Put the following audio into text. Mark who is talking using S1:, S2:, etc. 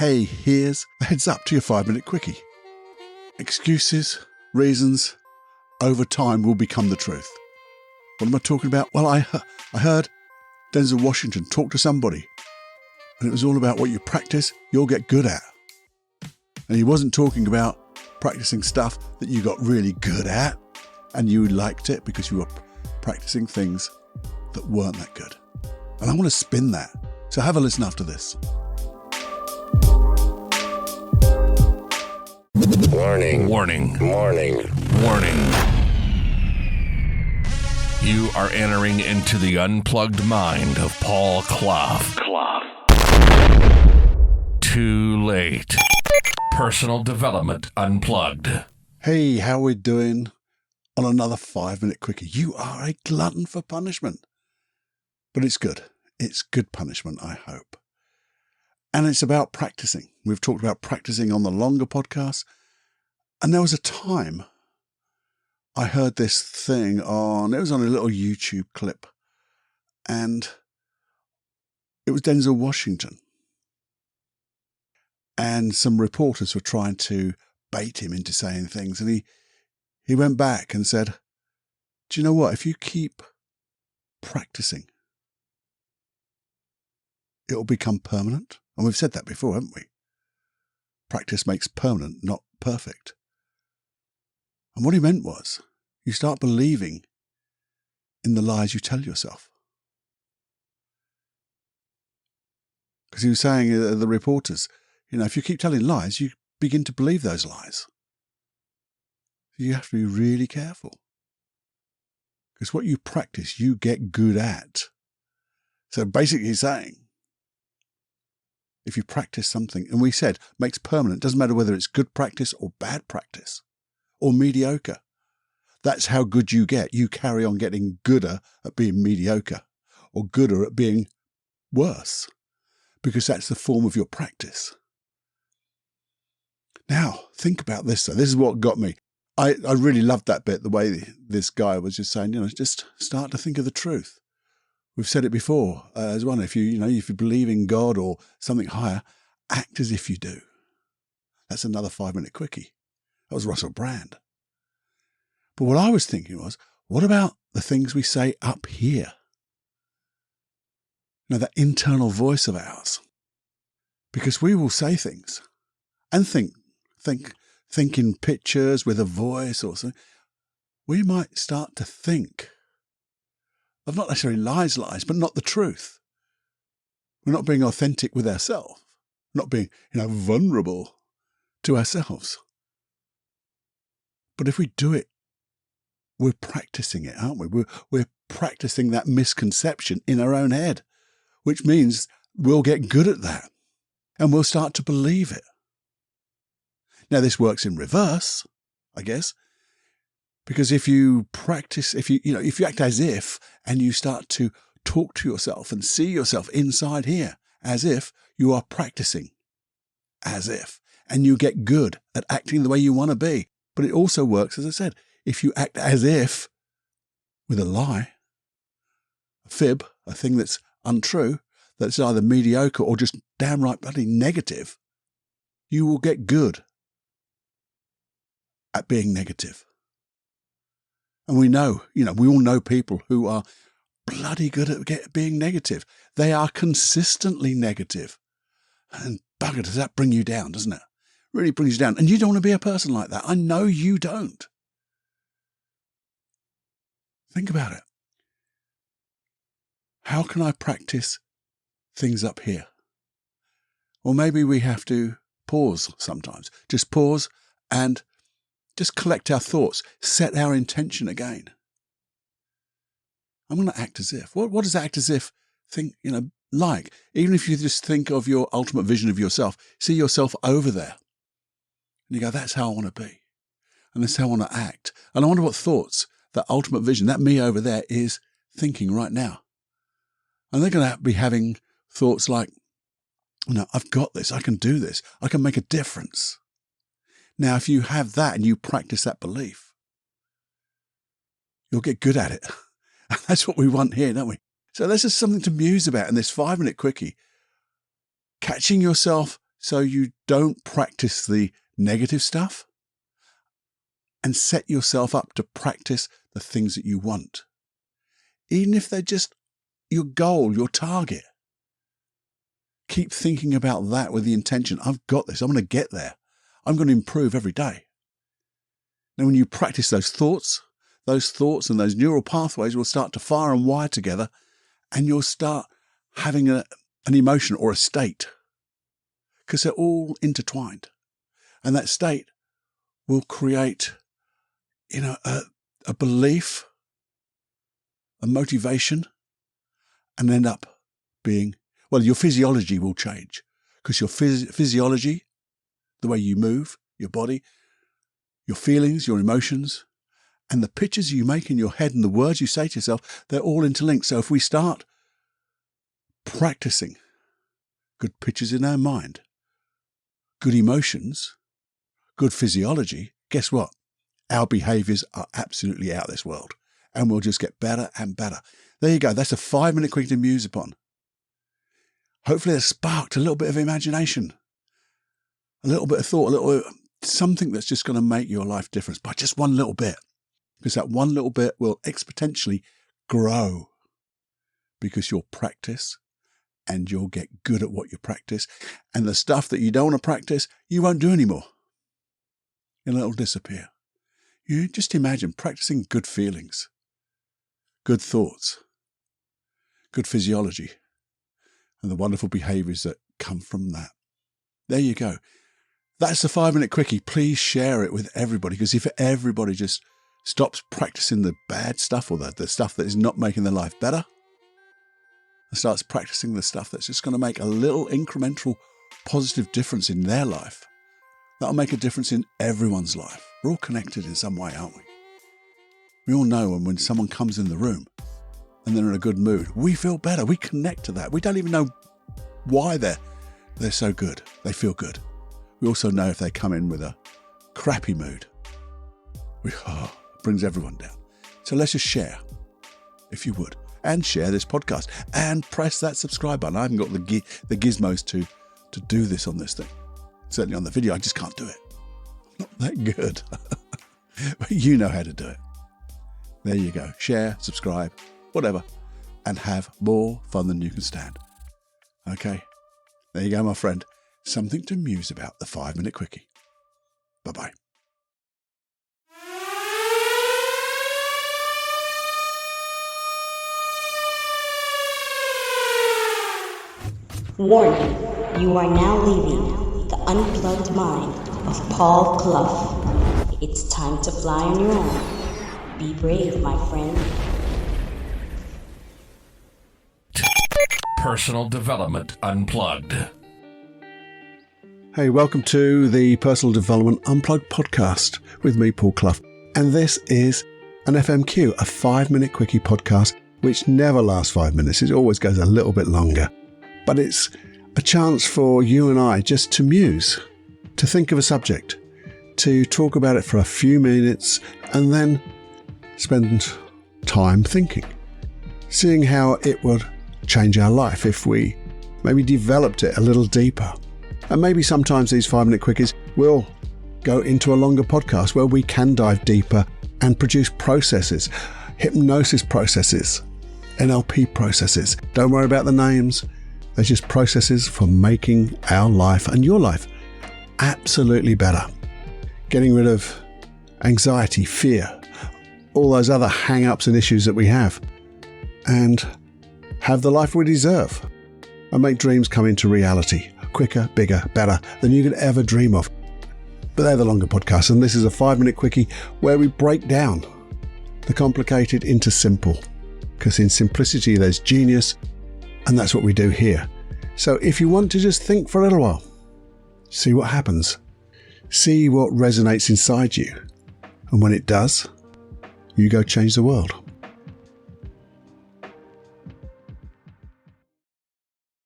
S1: Hey, here's a heads up to your 5-minute quickie. Excuses, reasons, over time will become the truth. What am I talking about? Well, I heard Denzil Washington talk to somebody, and it was all about what you practice, you'll get good at. And he wasn't talking about practicing stuff that you got really good at and you liked it because you were practicing things that weren't that good. And I want to spin that. So have a listen after this.
S2: Warning.
S3: Warning.
S2: Warning.
S3: Warning. You are entering into the unplugged mind of Paul Clough. Too late. Personal Development Unplugged.
S1: Hey, how we doing on another 5-minute quickie? You are a glutton for punishment. But it's good. It's good punishment, I hope. And it's about practicing. We've talked about practicing on the longer podcasts. And there was a time I heard this thing it was on a little YouTube clip. And it was Denzil Washington. And some reporters were trying to bait him into saying things. And he went back and said, do you know what? If you keep practicing, it'll become permanent. And we've said that before, haven't we? Practice makes permanent, not perfect. And what he meant was, you start believing in the lies you tell yourself. Because he was saying, the reporters, if you keep telling lies, you begin to believe those lies. You have to be really careful. Because what you practice, you get good at. So basically he's saying, if you practice something, and we said, makes permanent, doesn't matter whether it's good practice or bad practice or mediocre. That's how good you get. You carry on getting gooder at being mediocre or gooder at being worse because that's the form of your practice. Now, think about this. This is what got me. I really loved that bit, the way this guy was just saying, just start to think of the truth. We've said it before as well. If you believe in God or something higher, act as if you do. That's another 5-minute quickie. That was Russell Brand. But what I was thinking was, what about the things we say up here? That internal voice of ours. Because we will say things and think in pictures with a voice or something. We might start to think of not necessarily lies, but not the truth. We're not being authentic with ourselves, not being, vulnerable to ourselves. But if we do it, we're practicing it, aren't we? We're practicing that misconception in our own head, which means we'll get good at that and we'll start to believe it. Now, this works in reverse, I guess. Because if you practice, if you act as if, and you start to talk to yourself and see yourself inside here as if you are practicing as if, and you get good at acting the way you want to be. But it also works, as I said, if you act as if with a lie, a fib, a thing that's untrue, that's either mediocre or just downright bloody negative, you will get good at being negative. And we know, we all know people who are bloody good at being negative. They are consistently negative. And bugger, does that bring you down, doesn't it? Really brings you down. And you don't want to be a person like that. I know you don't. Think about it. How can I practice things up here? Or maybe we have to pause sometimes. Just pause and just collect our thoughts, set our intention again. I'm going to act as if. What does act as if think, like? Even if you just think of your ultimate vision of yourself, see yourself over there. And you go, that's how I want to be. And that's how I want to act. And I wonder what thoughts, that ultimate vision, that me over there is thinking right now. And they're going to be having thoughts like, I've got this. I can do this. I can make a difference. Now, if you have that and you practice that belief, you'll get good at it. And that's what we want here, don't we? So this is something to muse about in this 5-minute quickie. Catching yourself so you don't practice the negative stuff, and set yourself up to practice the things that you want, even if they're just your goal, your target. Keep thinking about that with the intention, I've got this, I'm going to get there. I'm going to improve every day. Now, when you practice those thoughts and those neural pathways will start to fire and wire together, and you'll start having an emotion or a state, because they're all intertwined. And that state will create, a belief, a motivation, and end up being, your physiology will change, because your physiology, the way you move, your body, your feelings, your emotions, and the pictures you make in your head and the words you say to yourself, they're all interlinked. So if we start practicing good pictures in our mind, good emotions, good physiology, guess what? Our behaviors are absolutely out of this world, and we'll just get better and better. There you go. That's a 5-minute quickie to muse upon. Hopefully it sparked a little bit of imagination, a little bit of thought, something that's just going to make your life different by just one little bit, because that one little bit will exponentially grow, because you'll practice and you'll get good at what you practice, and the stuff that you don't want to practice, you won't do anymore. It'll disappear. You just imagine practicing good feelings, good thoughts, good physiology, and the wonderful behaviors that come from that. There you go. That's the 5-minute quickie. Please share it with everybody, because if everybody just stops practicing the bad stuff or the stuff that is not making their life better, and starts practicing the stuff that's just going to make a little incremental positive difference in their life, that'll make a difference in everyone's life. We're all connected in some way, aren't we? We all know when someone comes in the room and they're in a good mood, we feel better. We connect to that. We don't even know why they're so good. They feel good. We also know if they come in with a crappy mood, it brings everyone down. So let's just share, if you would, and share this podcast and press that subscribe button. I haven't got the gizmos to do this on this thing. Certainly on the video, I just can't do it. I'm not that good. But you know how to do it. There you go. Share, subscribe, whatever, and have more fun than you can stand. Okay? There you go, my friend. Something to muse about, the 5-minute quickie. Bye-bye.
S2: Warning, you are now leaving the unplugged mind of Paul Clough. It's time to fly on your own. Be brave, my friend.
S3: Personal Development Unplugged.
S1: Hey, welcome to the Personal Development Unplugged podcast with me, Paul Clough. And this is an FMQ, a 5-minute quickie podcast, which never lasts 5 minutes. It always goes a little bit longer. But it's a chance for you and I just to muse, to think of a subject, to talk about it for a few minutes, and then spend time thinking, seeing how it would change our life if we maybe developed it a little deeper. And maybe sometimes these 5-minute quickies will go into a longer podcast where we can dive deeper and produce processes, hypnosis processes, NLP processes. Don't worry about the names. They're just processes for making our life and your life absolutely better. Getting rid of anxiety, fear, all those other hang-ups and issues that we have, and have the life we deserve and make dreams come into reality quicker, bigger, better than you could ever dream of. But they're the longer podcasts, and this is a 5-minute quickie where we break down the complicated into simple, because in simplicity there's genius, and that's what we do here. So if you want to just think for a little while, see what happens, see what resonates inside you, and when it does, you go change the world.